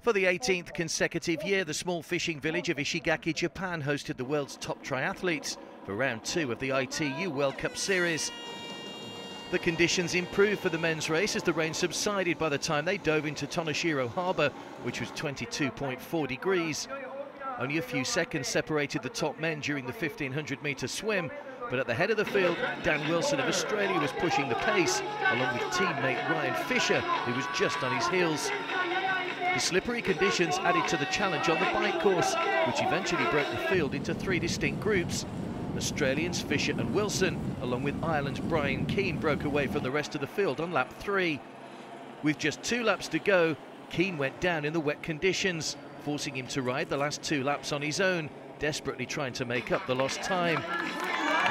For the 18th consecutive year, the small fishing village of Ishigaki, Japan hosted the world's top triathletes for round 2 of the ITU World Cup Series. The conditions improved for the men's race as the rain subsided by the time they dove into Tonoshiro Harbour, which was 22.4 degrees. Only a few seconds separated the top men during the 1500-metre swim, but at the head of the field, Dan Wilson of Australia was pushing the pace, along with teammate Ryan Fisher, who was just on his heels. The slippery conditions added to the challenge on the bike course, which eventually broke the field into 3 distinct groups. Australians Fisher and Wilson, along with Ireland's Bryan Keane, broke away from the rest of the field on lap 3. With just 2 laps to go, Keane went down in the wet conditions, forcing him to ride the last 2 laps on his own, desperately trying to make up the lost time.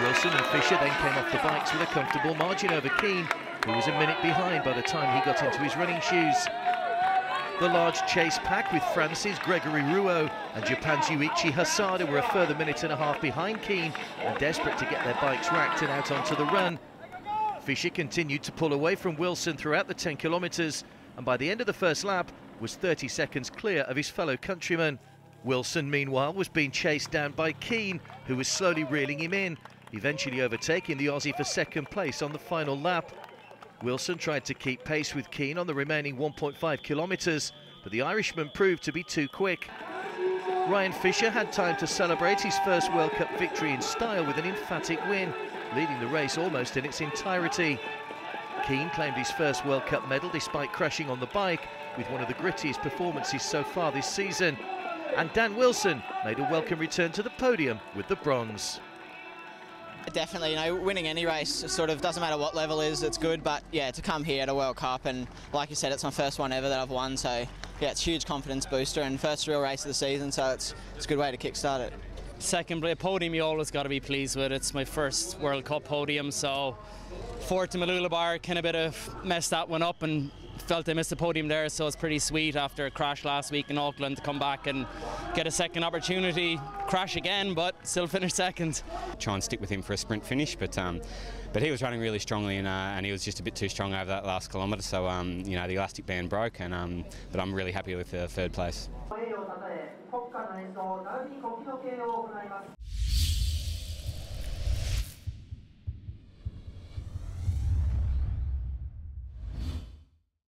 Wilson and Fisher then came off the bikes with a comfortable margin over Keane, who was a minute behind by the time he got into his running shoes. The large chase pack with France's Gregory Rouault and Japan's Yuichi Hasada were a further minute and a half behind Keane and desperate to get their bikes racked and out onto the run. Fisher continued to pull away from Wilson throughout the 10 kilometres and by the end of the first lap was 30 seconds clear of his fellow countryman. Wilson, meanwhile, was being chased down by Keane, who was slowly reeling him in, eventually overtaking the Aussie for second place on the final lap. Wilson tried to keep pace with Keane on the remaining 1.5 kilometres, but the Irishman proved to be too quick. Ryan Fisher had time to celebrate his first World Cup victory in style with an emphatic win, leading the race almost in its entirety. Keane claimed his first World Cup medal despite crashing on the bike, with one of the grittiest performances so far this season. And Dan Wilson made a welcome return to the podium with the bronze. Definitely, you know, winning any race sort of doesn't matter what level it is, it's good, but yeah, to come here at a World Cup, and like you said, it's my first one ever that I've won, so yeah, it's a huge confidence booster and first real race of the season, so it's a good way to kickstart it. Second podium you always got to be pleased with. It's my first World Cup podium, so fourth to Malulabar, kind of bit of messed that one up and felt I missed the podium there, so it's pretty sweet after a crash last week in Auckland to come back and get a second opportunity, crash again, but still finish second. Try and stick with him for a sprint finish, but he was running really strongly and he was just a bit too strong over that last kilometre, so you know, the elastic band broke, and but I'm really happy with the third place.